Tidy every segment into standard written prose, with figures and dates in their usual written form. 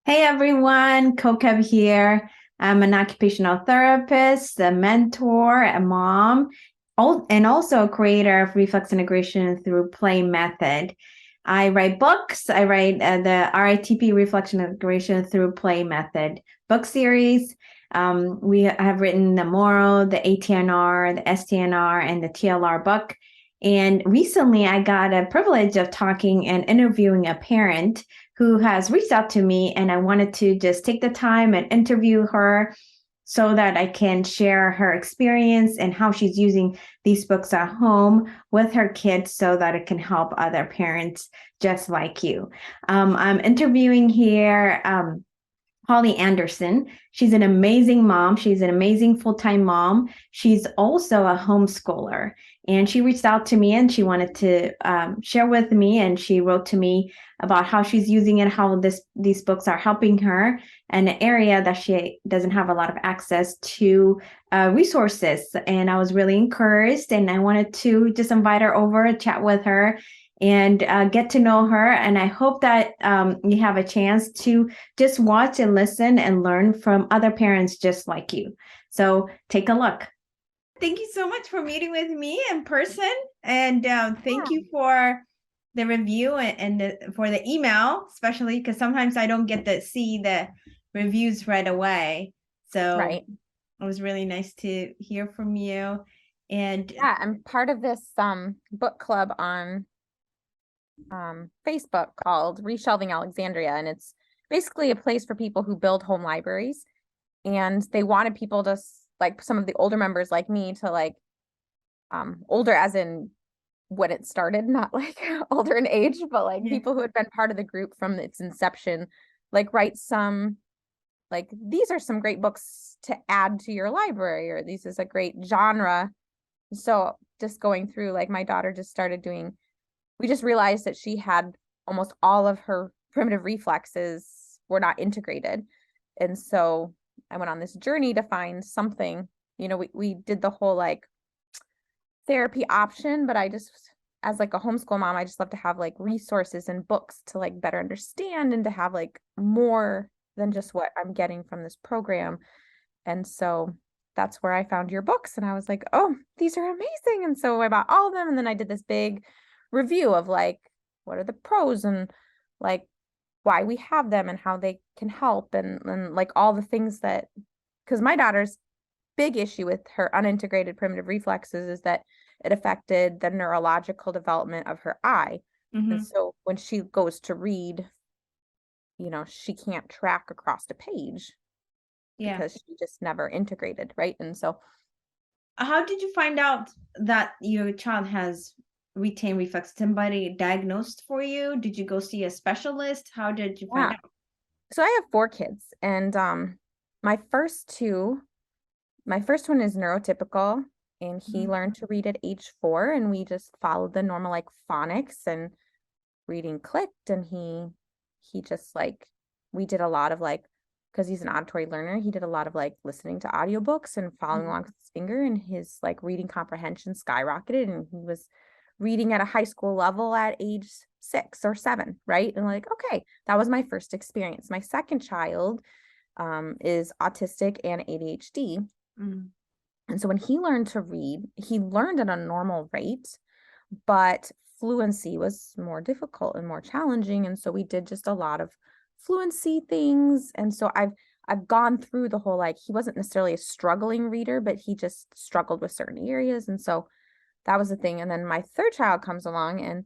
Hey everyone, Kokeb here. I'm an occupational therapist, a mentor, a mom, and also a creator of Reflex Integration Through Play method. I write books. I write the RITP Reflex Integration Through Play method book series. We have written the Moral, the ATNR, the STNR, and the TLR book. And recently I got a privilege of talking and interviewing a parent who has reached out to me, and I wanted to just take the time and interview her so that I can share her experience and how she's using these books at home with her kids so that it can help other parents just like you. I'm interviewing here Holly Anderson. She's an amazing mom. She's an amazing full-time mom. She's also a homeschooler. And she reached out to me and she wanted to share with me. And she wrote to me about how she's using it, how these books are helping her in an area that she doesn't have a lot of access to resources. And I was really encouraged, and I wanted to just invite her over, chat with her, and get to know her. And I hope that you have a chance to just watch and listen and learn from other parents just like you. So take a look. Thank you so much for meeting with me in person. And thank you for the review and for the email, especially because sometimes I don't get to see the reviews right away. So Right. it was really nice to hear from you. And Yeah, I'm part of this book club on Facebook called Reshelving Alexandria, and it's basically a place for people who build home libraries, and they wanted people to like some of the older members like me to like older as in when it started, not like older in age, but like yeah. people who had been part of the group from its inception, like write some like these are some great books to add to your library, or this is a great genre. So just going through, like my daughter just started doing, we just realized that she had almost all of her primitive reflexes were not integrated. And so I went on this journey to find something, we did the whole like therapy option, but I just, as like a homeschool mom, I just love to have like resources and books to like better understand and to have like more than just what I'm getting from this program. And so that's where I found your books, and I was like, oh, these are amazing. And so I bought all of them, and then I did this big review of like what are the pros and like why we have them and how they can help, and like all the things that, because my daughter's big issue with her unintegrated primitive reflexes is that it affected the neurological development of her eye. And Mhm. so when she goes to read, she can't track across the page Yeah. because she just never integrated, right? And so How did you find out that your child has retained reflex? Somebody diagnosed for you? Did you go see a specialist? How did you find yeah, out? so I have four kids, and my first two, my first one is neurotypical, and he Mhm. learned to read at age 4, and we just followed the normal like phonics, and reading clicked, and he just like, we did a lot of like, because he's an auditory learner, he did a lot of like listening to audiobooks and following Mhm. along with his finger, and his like reading comprehension skyrocketed, and he was reading at a high school level at age 6 or 7, right? And like, okay, that was my first experience. My second child is autistic and ADHD. Mhm. And so when he learned to read, he learned at a normal rate, but fluency was more difficult and more challenging. And so we did just a lot of fluency things. And so I've gone through the whole, like, he wasn't necessarily a struggling reader, but he just struggled with certain areas. And so that was the thing. And then my third child comes along, and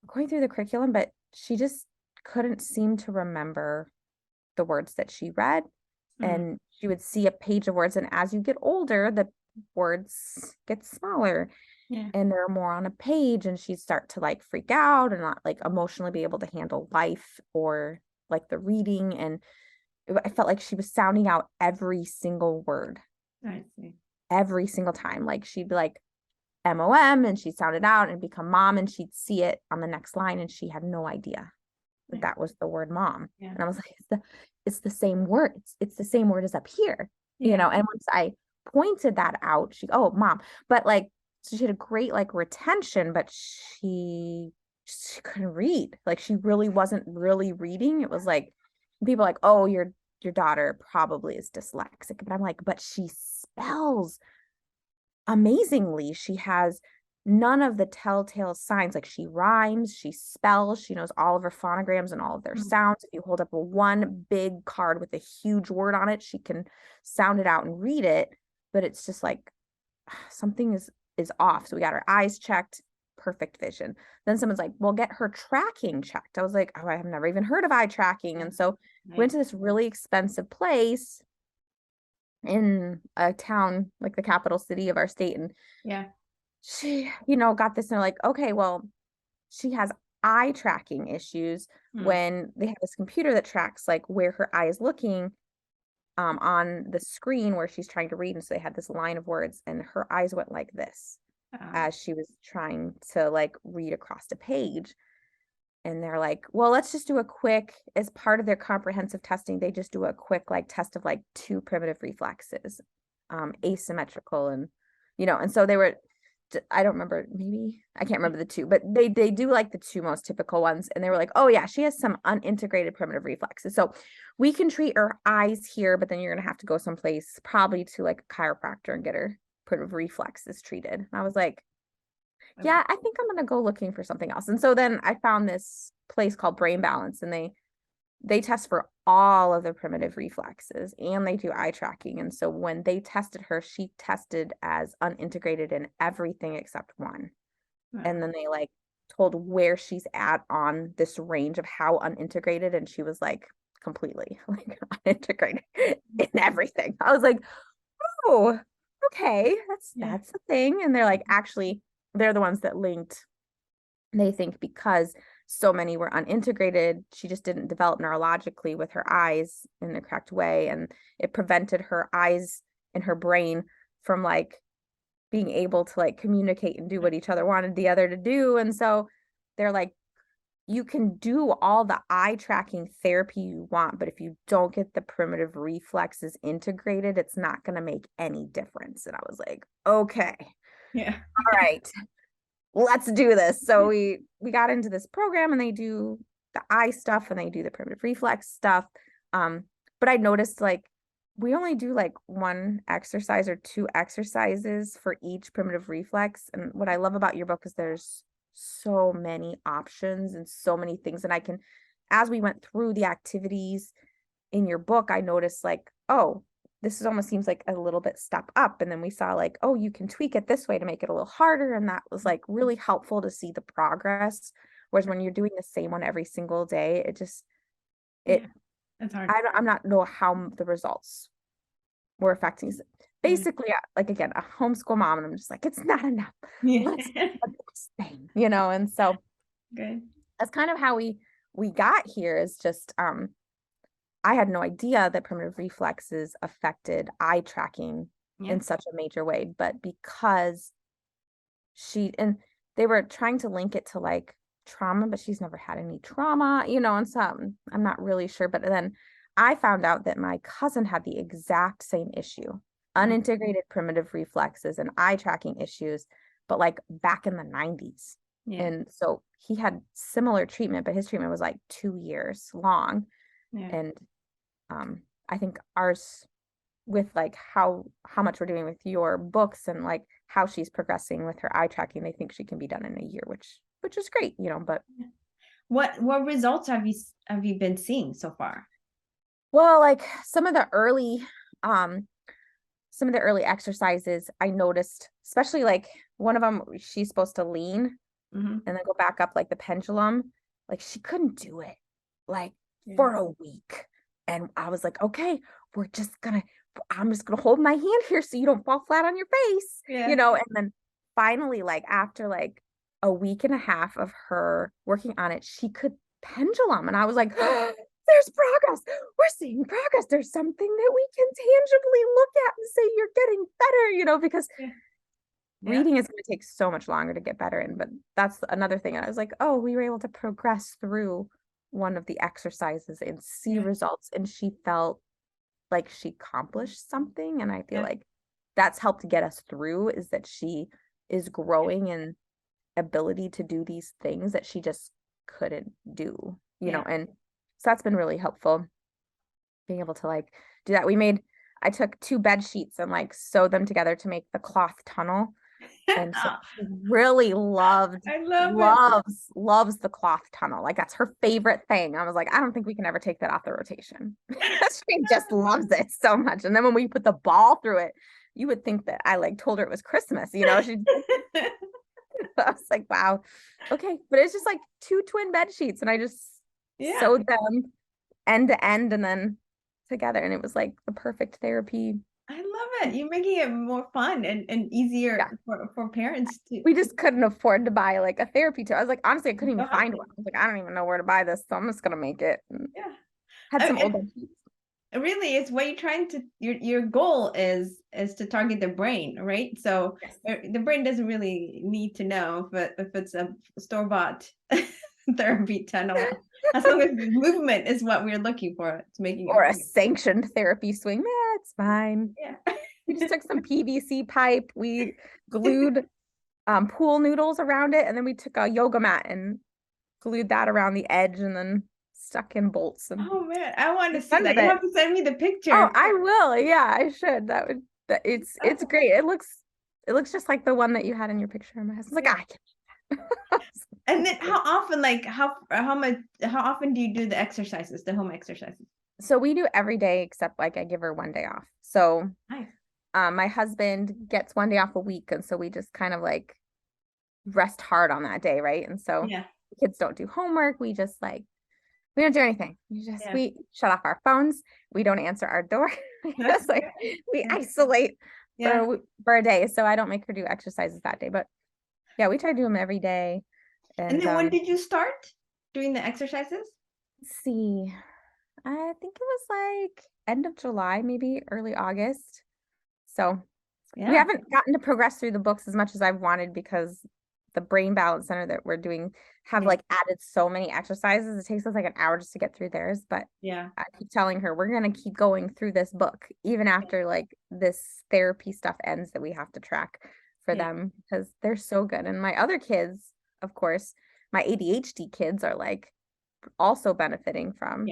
going through the curriculum, but she just couldn't seem to remember the words that she read. Mhm. And she would see a page of words, and as you get older, the words get smaller Yeah. and they're more on a page, and she'd start to like freak out and not like emotionally be able to handle life or like the reading. And I felt like she was sounding out every single word I see. every single time. Like she'd be like MOM, and she'd sound it out and become mom, and she'd see it on the next line, and she had no idea that Yeah. that was the word mom. Yeah. And I was like, it's the same word. It's the same word as up here, Yeah. and once I pointed that out, oh, mom. But like, so she had a great like retention, but she couldn't read. Like she really wasn't really reading. It was like people are like, oh, your daughter probably is dyslexic. But I'm like, but she spells amazingly. She has none of the telltale signs. Like she rhymes, she spells, she knows all of her phonograms and all of their sounds. If you hold up a one big card with a huge word on it, she can sound it out and read it. But it's just like something is off. So we got her eyes checked, perfect vision. Then someone's like, well, get her tracking checked. I was like, oh, I've never even heard of eye tracking. And so went to this really expensive place in a town, like the capital city of our state. And Yeah. she, got this and they're like, okay, well, she has eye tracking issues when they have this computer that tracks like where her eye is looking on the screen where she's trying to read. And so they had this line of words and her eyes went like this as she was trying to like read across a page. And they're like, well, let's just do a quick, as part of their comprehensive testing, they just do a quick like test of like 2 primitive reflexes, asymmetrical and, and so they were, I don't remember, maybe, I can't remember the 2, but they do like the 2 most typical ones. And they were like, oh yeah, she has some unintegrated primitive reflexes. So we can treat her eyes here, but then you're going to have to go someplace probably to like a chiropractor and get her primitive reflexes treated. And I was like, yeah, I think I'm going to go looking for something else. And so then I found this place called Brain Balance, and they test for all of the primitive reflexes and they do eye tracking. And so when they tested her, she tested as unintegrated in everything except one. And then they like told where she's at on this range of how unintegrated. And she was like completely like unintegrated in everything. I was like, oh, okay, that's the thing. And they're like, actually, they're the ones that linked. They think because so many were unintegrated, she just didn't develop neurologically with her eyes in the correct way. And it prevented her eyes and her brain from like being able to like communicate and do what each other wanted the other to do. And so they're like, you can do all the eye tracking therapy you want, but if you don't get the primitive reflexes integrated, it's not going to make any difference. And I was like, okay, Yeah. all right, let's do this. So we got into this program and they do the eye stuff and they do the primitive reflex stuff. But I noticed like we only do like 1 exercise or 2 exercises for each primitive reflex. And what I love about your book is there's so many options and so many things. And I can, as we went through the activities in your book, I noticed like, oh, this almost seems like a little bit step up. And then we saw like, oh, you can tweak it this way to make it a little harder. And that was like really helpful to see the progress. Whereas when you're doing the same one every single day, It's hard. I'm not know how the results were affecting. Basically, like again, a homeschool mom, and I'm just like, it's not enough. Let's do this thing, and so Good. that's kind of how we got here. Is just I had no idea that primitive reflexes affected eye tracking in such a major way, but because they were trying to link it to like trauma, but she's never had any trauma, and so I'm not really sure. But then I found out that my cousin had the exact same issue, unintegrated primitive reflexes and eye tracking issues, but like back in the 90s. And so he had similar treatment, but his treatment was like 2 years long. And I think ours, with like how much we're doing with your books and like how she's progressing with her eye tracking, they think she can be done in a year, which is great, but what results have you been seeing so far? Well, like some of the early exercises I noticed, especially like one of them, she's supposed to lean and then go back up like the pendulum. Like she couldn't do it like for a week. And I was like, okay, I'm just gonna hold my hand here so you don't fall flat on your face, and then finally, like after like a week and a half of her working on it, she could pendulum. And I was like, there's progress. We're seeing progress. There's something that we can tangibly look at and say you're getting better, because reading is going to take so much longer to get better in. But that's another thing. And I was like, oh, we were able to progress through one of the exercises and see results. And she felt like she accomplished something. And I feel like that's helped get us through, is that she is growing in ability to do these things that she just couldn't do, and so that's been really helpful. being able to like do that. I took 2 bed sheets and like sewed them together to make the cloth tunnel. And so she really I love it. loves the cloth tunnel. Like that's her favorite thing. I was like, I don't think we can ever take that off the rotation. She just loves it so much. And then when we put the ball through it, you would think that I like told her it was Christmas, she I was like, wow. Okay. But it's just like 2 twin bed sheets and I just sewed them end to end and then together. And it was like the perfect therapy. I love it. You're making it more fun and easier for parents to. We just couldn't afford to buy like a therapy tool. I was like, honestly, I couldn't even Uh-huh. find one. I was like, I don't even know where to buy this, so I'm just gonna make it. And had I some mean, old really, it's what you're trying to. Your goal is to target the brain, right? So the brain doesn't really need to know if it's a store-bought therapy tunnel. As long as movement is what we're looking for, it's making or a sanctioned therapy swing. Yeah, it's fine. Yeah. We just took some PVC pipe. We glued pool noodles around it, and then we took a yoga mat and glued that around the edge, and then stuck in bolts. And oh man, I want to see that. You have to send me the picture. Oh, I will. Yeah, I should. It's great. It looks just like the one that you had in your picture. My husband's like, I can. And then how often do you do the exercises, the home exercises? So we do every day except like I give her 1 day off. So nice. My husband gets 1 day off a week, and so we just kind of like rest hard on that day, right? And so kids don't do homework. We just like we don't do anything. We shut off our phones. We don't answer our door. Just like we isolate for a day. So I don't make her do exercises that day. But yeah, we try to do them every day. And then when did you start doing the exercises? Let's see. I think it was like end of July, maybe early August. So we haven't gotten to progress through the books as much as I've wanted because the brain balance center that we're doing have like added so many exercises. It takes us like an hour just to get through theirs. But I keep telling her we're going to keep going through this book even after like this therapy stuff ends that we have to track for them because they're so good. And my other kids, of course, my ADHD kids are like also benefiting from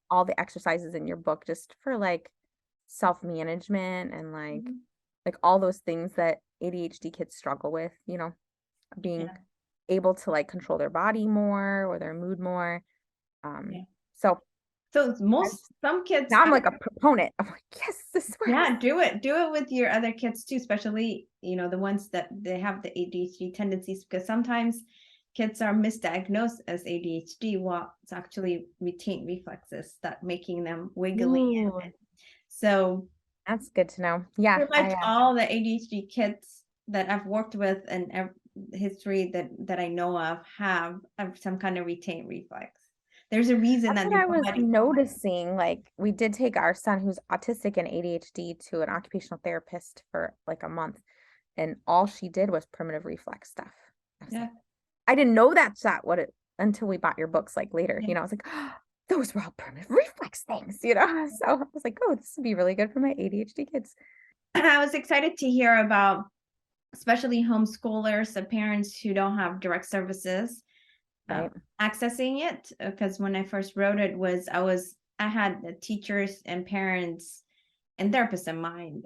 all the exercises in your book just for like self-management and like all those things that ADHD kids struggle with, being able to like control their body more or their mood more. So some kids now I'm like a proponent. I'm like, yes, this works. Yeah, do it with your other kids too, especially the ones that they have the ADHD tendencies, because sometimes kids are misdiagnosed as ADHD while it's actually retained reflexes that making them wiggly. So that's good to know. Yeah, pretty much all the ADHD kids that I've worked with and history that I know of have some kind of retained reflex. There's a reason that I was noticing. Like we did take our son who's autistic and ADHD to an occupational therapist for like a month, and all she did was primitive reflex stuff. I didn't know that's until we bought your books like later. I was like, oh, those were all primitive reflex things, So I was like, oh, this would be really good for my ADHD kids. And I was excited to hear about, especially homeschoolers, the parents who don't have direct services, accessing it. Because when I first wrote it, I had the teachers and parents and therapists in mind.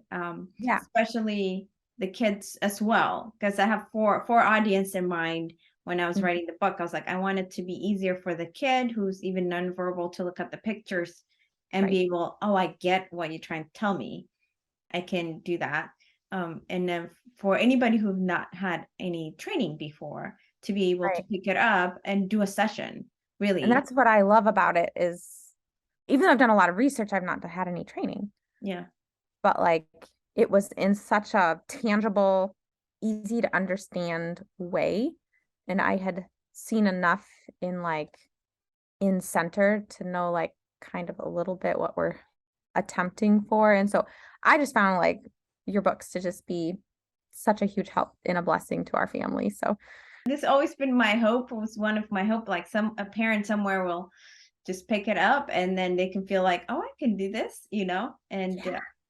Especially the kids as well, because I have four audience in mind. When I was writing the book, I was like, I want it to be easier for the kid who's even nonverbal to look at the pictures and be able, I get what you're trying to tell me. I can do that. And then for anybody who've not had any training before, to be able to pick it up and do a session, really. And that's what I love about it is, even though I've done a lot of research, I've not had any training. Yeah. But like, it was in such a tangible, easy to understand way. And I had seen enough in center to know like kind of a little bit what we're attempting for. And so I just found like your books to just be such a huge help and a blessing to our family. So this has always been my hope. It was one of my hope, like a parent somewhere will just pick it up and then they can feel like, oh, I can do this, and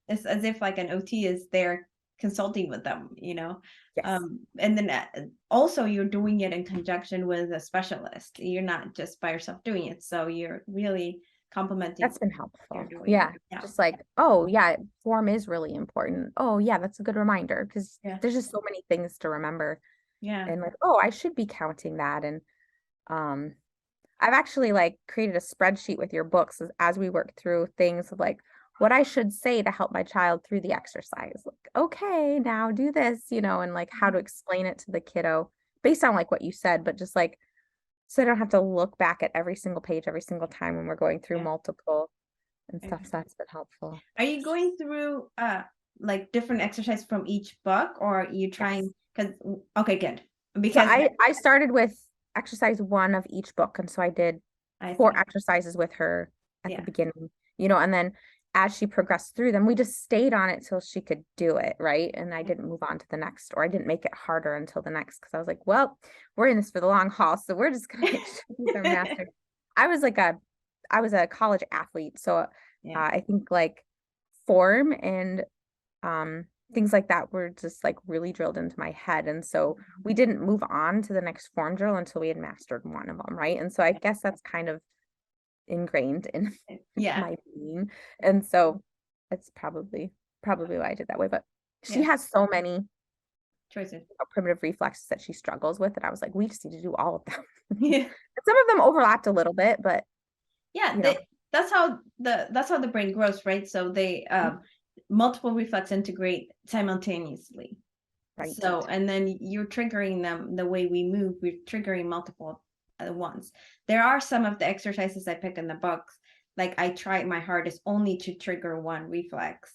it's as if like an OT is there consulting with them, and then also you're doing it in conjunction with a specialist. You're not just by yourself doing it. So you're really complementing. That's been helpful. you're doing. Yeah. Yeah. Just like, oh yeah, form is really important. Oh yeah, that's a good reminder because Yeah. there's just so many things to remember. Yeah. And like, oh, I should be counting that. And I've actually like created a spreadsheet with your books as we work through things of like what I should say to help my child through the exercise. Like, okay, now do this, and like how to explain it to the kiddo based on like what you said, but just like so I don't have to look back at every single page every single time when we're going through multiple and stuff. So that's been helpful. Are you going through like different exercise from each book, or are you trying? Because okay, good. Because so I started with exercise 1 of each book, and so I did 4 exercises with her at the beginning, and then as she progressed through them, we just stayed on it till she could do it, right? And I didn't move on to the next, or I didn't make it harder until the next, because I was like, well, we're in this for the long haul, so we're just gonna make sure these are mastered. I was a college athlete, so I think like form and things like that were just like really drilled into my head. And so we didn't move on to the next form drill until we had mastered one of them, right? And so I guess that's kind of ingrained in my being. And so it's probably why I did that way. But she has so many choices, primitive reflexes that she struggles with, that I was like, we just need to do all of them. Yeah. Some of them overlapped a little bit, but that's how the brain grows, right? So they multiple reflex integrate simultaneously. Right. So, and then you're triggering them the way we move, we're triggering multiple at once. There are some of the exercises I pick in the books, like I try my hardest only to trigger one reflex.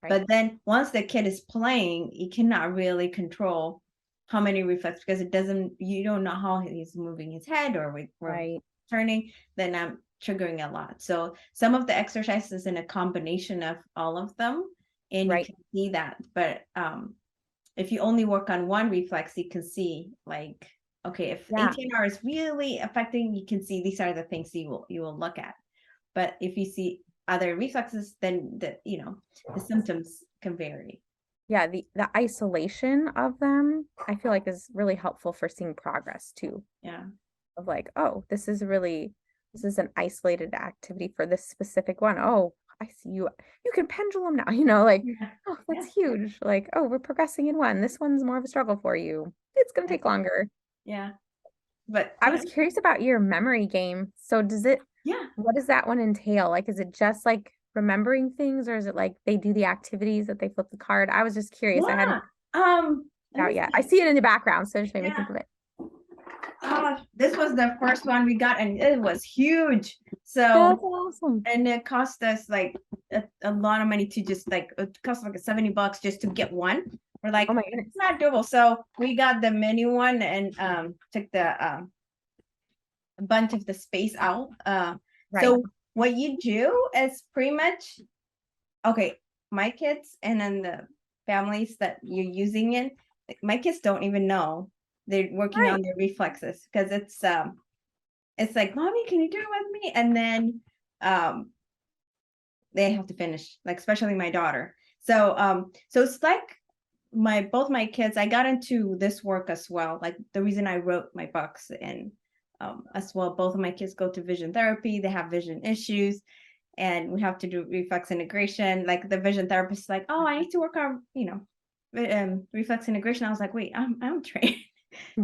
Right. But then once the kid is playing, you cannot really control how many reflexes, because you don't know how he's moving his head or we're turning, then I'm triggering a lot. So some of the exercises in a combination of all of them, and you can see that. But if you only work on one reflex, you can see like, okay, if ATNR is really affecting, you can see these are the things you will look at. But if you see other reflexes, then the symptoms can vary. Yeah, the isolation of them, I feel like, is really helpful for seeing progress too. Yeah. Of like, oh, this is an isolated activity for this specific one. Oh, I see you can pendulum now, like, oh, that's huge. Like, oh, we're progressing in one. This one's more of a struggle for you. It's gonna take longer. Yeah. But I was curious about your memory game. So what does that one entail? Like, is it just like remembering things, or is it like they do the activities that they flip the card? I was just curious. I hadn't out yet. I see it in the background, so just made me think of it. This was the first one we got, and it was huge. So that's awesome. And it cost us like a lot of money to just like, it cost like $70 just to get one. We're like, oh my goodness, it's not doable. So we got the mini one and took the a bunch of the space out. So what you do is pretty much, okay, my kids and then the families that you're using it, my kids don't even know they're working on their reflexes, because it's like, mommy, can you do it with me? And then they have to finish, like especially my daughter. So it's like both my kids, I got into this work as well. Like the reason I wrote my books, and as well, both of my kids go to vision therapy. They have vision issues, and we have to do reflex integration. Like the vision therapist is like, oh, I need to work on reflex integration. I was like, wait, I'm trained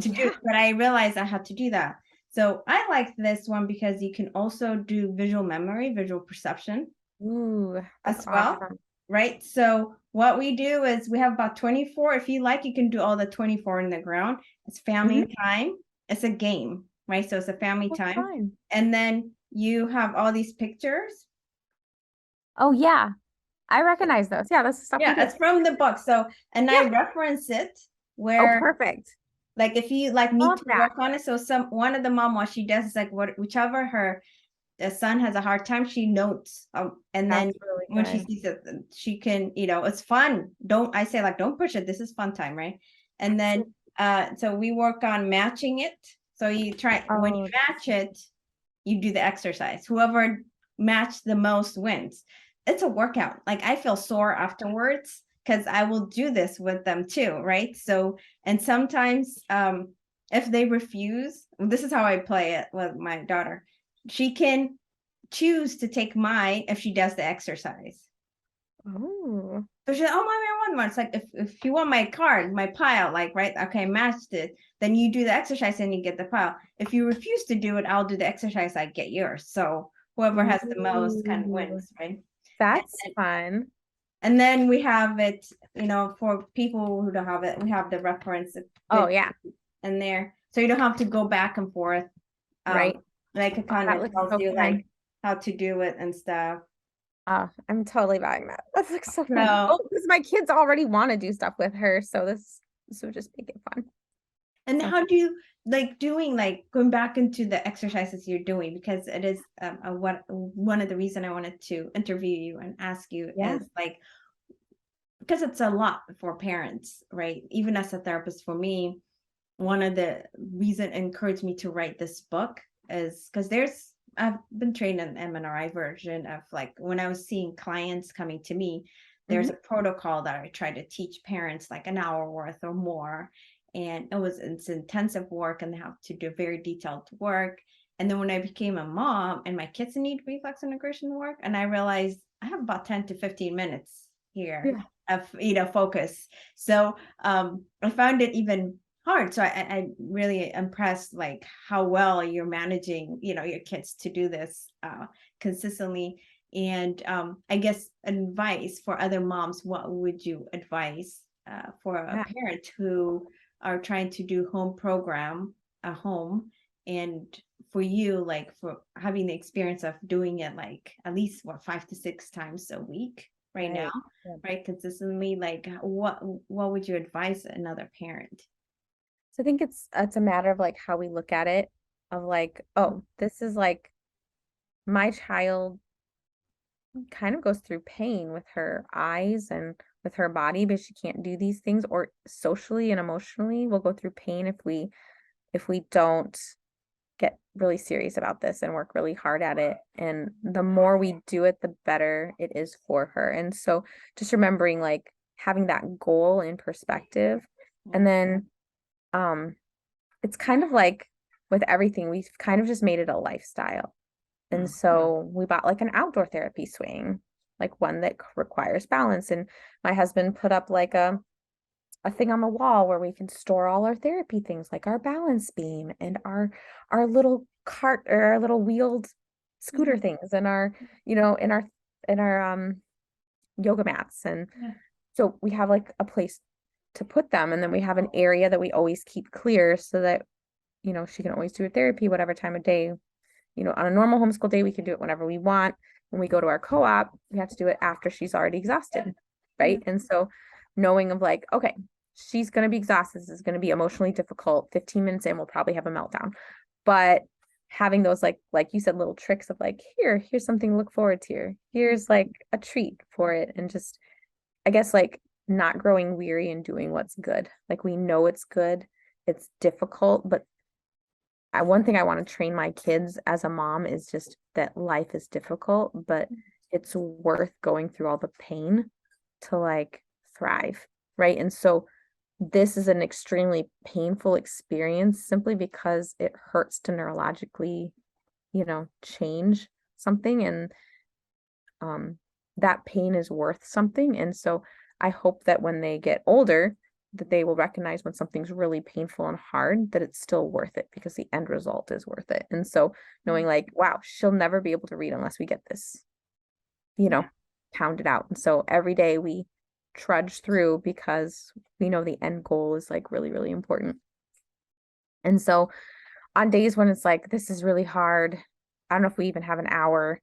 to do it, but I realized I had to do that. So I like this one because you can also do visual memory, visual perception. Ooh, as well. Awesome. Right. So what we do is we have about 24. If you like, you can do all the 24 in the ground. It's family time. It's a game, right? So it's a family time. Fun. And then you have all these pictures. Oh yeah. I recognize those. Yeah, that's the stuff. Yeah, it's from the book. So, and I reference it where. Oh, perfect. Like if you like need to work on it. So one of the mom, what she does is like whichever the son has a hard time, she notes. And then really when she sees it, she can, it's fun. Don't push it. This is fun time, right? And then so we work on matching it. So you try when you match it, you do the exercise. Whoever matched the most wins. It's a workout. Like I feel sore afterwards, because I will do this with them too, right? So, and sometimes if they refuse, this is how I play it with my daughter. She can choose to take mine if she does the exercise. Oh, So she's like, oh, mommy, I want one. It's like, if you want my card, my pile, like, right, okay, matched it, then you do the exercise and you get the pile. If you refuse to do it, I'll do the exercise, I get yours. So whoever has the most kind of ooh, wins, right? that's fun. And then we have it, for people who don't have it, we have the reference Oh yeah, in there. So you don't have to go back and forth. right. Like it kind That of looks tells so you fun. like how to do it and stuff. I'm totally buying that. That looks so fun. So, Oh, because my kids already want to do stuff with her, so this would just make it fun. and So how do you like doing like going back into the exercises you're doing, because it is one of the reason I wanted to interview you and ask you yeah, is like, because it's a lot for parents, right? Even as a therapist, for me, one of the reason encouraged me to write this book is because I've been trained in MNRI version of like when I was seeing clients coming to me, there's a protocol that I try to teach parents like an hour worth or more. And it's intensive work and they have to do very detailed work. And then when I became a mom and my kids need reflex integration work, and I realized I have about 10 to 15 minutes here yeah. of focus. So I found it even hard. So I really impressed like how well you're managing, your kids to do this consistently. And I guess advice for other moms, what would you advise for a Yeah. parent who are trying to do home program at home, and for you, like for having the experience of doing it like at least 5 to 6 times a week right now, Right. Yeah. right, consistently, like what would you advise another parent? So I think it's a matter of like how we look at it, of like, oh, this is like my child kind of goes through pain with her eyes and with her body, but she can't do these things, or socially and emotionally we'll go through pain if we don't get really serious about this and work really hard at it. And the more we do it, the better it is for her. And so just remembering like having that goal in perspective. And then it's kind of like with everything, we've kind of just made it a lifestyle. And so we bought like an outdoor therapy swing, like one that requires balance. And my husband put up like a thing on the wall where we can store all our therapy things, like our balance beam and our little cart or our little wheeled scooter things and our, in our yoga mats. And Yeah. so we have like a place to put them. And then we have an area that we always keep clear so that, she can always do her therapy, whatever time of day. On a normal homeschool day, we can do it whenever we want. When we go to our co-op, we have to do it after she's already exhausted, right? And so knowing of like, okay, she's going to be exhausted. This is going to be emotionally difficult. 15 minutes in, we'll probably have a meltdown. But having those like you said, little tricks of like, here's something to look forward to. Here's like a treat for it. And just, I guess, like not growing weary and doing what's good. Like we know it's good. It's difficult, but one thing I want to train my kids as a mom is just that life is difficult, but it's worth going through all the pain to like thrive, right? And so this is an extremely painful experience simply because it hurts to neurologically, change something, and that pain is worth something. And so I hope that when they get older, that they will recognize when something's really painful and hard, that it's still worth it because the end result is worth it. And so knowing like, wow, she'll never be able to read unless we get this, pounded out. And so every day we trudge through because we know the end goal is like really, really important. And so on days when it's like, this is really hard, I don't know if we even have an hour.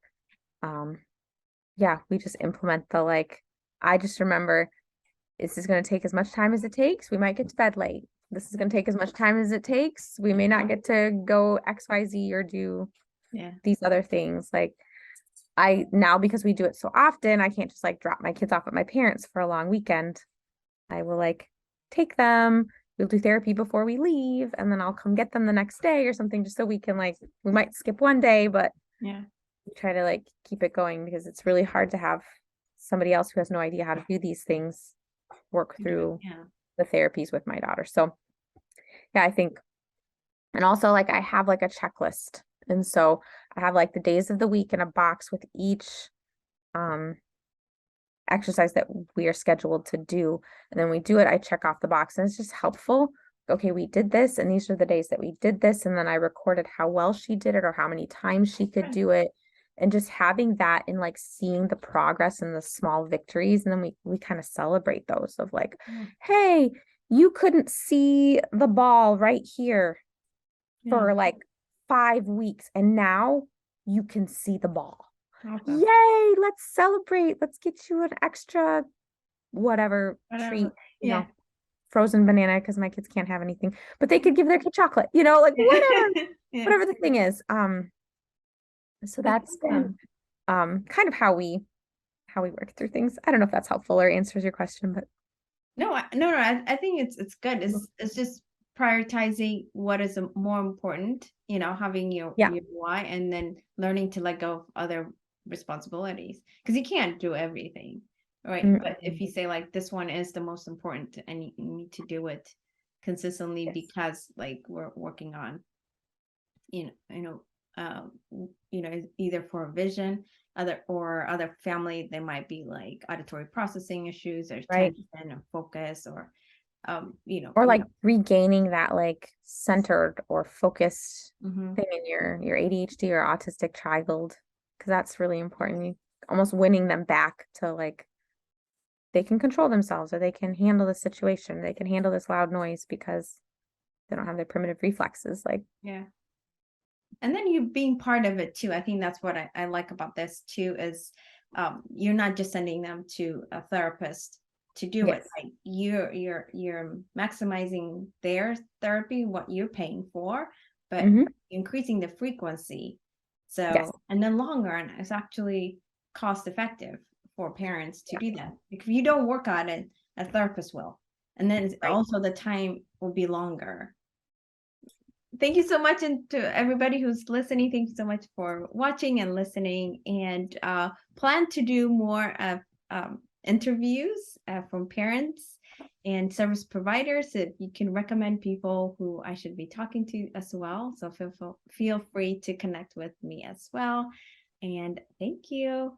We just implement the like, I just remember this is going to take as much time as it takes. We might get to bed late. This is going to take as much time as it takes. We may not get to go XYZ or do these other things. Like now, because we do it so often, I can't just like drop my kids off at my parents' for a long weekend. I will like take them. We'll do therapy before we leave, and then I'll come get them the next day or something, just so we can we might skip one day, but we try to like keep it going because it's really hard to have somebody else who has no idea how to do these things work through the therapies with my daughter. So I think, and also like I have like a checklist And so I have like the days of the week in a box with each exercise that we are scheduled to do. And then we do it, I check off the box, and it's just helpful. Okay, we did this, and these are the days that we did this. And then I recorded how well she did it or how many times she could do it. And just having that and like seeing the progress and the small victories. And then we kind of celebrate those of like, hey, you couldn't see the ball right here for like 5 weeks, and now you can see the ball. Awesome. Yay, let's celebrate. Let's get you an extra whatever treat, you know, frozen banana, because my kids can't have anything, but they could give their kid chocolate, you know, like whatever, whatever the thing is. So that's been kind of how we work through things. I don't know if that's helpful or answers your question, but no, I think it's good. It's just prioritizing what is more important, you know, having your why, and then learning to let go of other responsibilities, because you can't do everything, right? But if you say like this one is the most important and you need to do it consistently because like we're working on, you know, either for a vision, other family, there might be like auditory processing issues or attention or focus or or like regaining that like centered or focused thing in your ADHD or autistic child, because that's really important. Almost winning them back to like they can control themselves, or they can handle the situation, they can handle this loud noise because they don't have their primitive reflexes. Like and then you being part of it too. I think that's what I like about this too, is you're not just sending them to a therapist to do it. Like you're maximizing their therapy, what you're paying for, but increasing the frequency. So and then long run, it's actually cost effective for parents to do that. If you don't work on it, a therapist will, and then also the time will be longer. Thank you so much, and to everybody who's listening, thank you so much for watching and listening, and plan to do more of interviews from parents and service providers. If you can recommend people who I should be talking to as well, so feel free to connect with me as well. And thank you.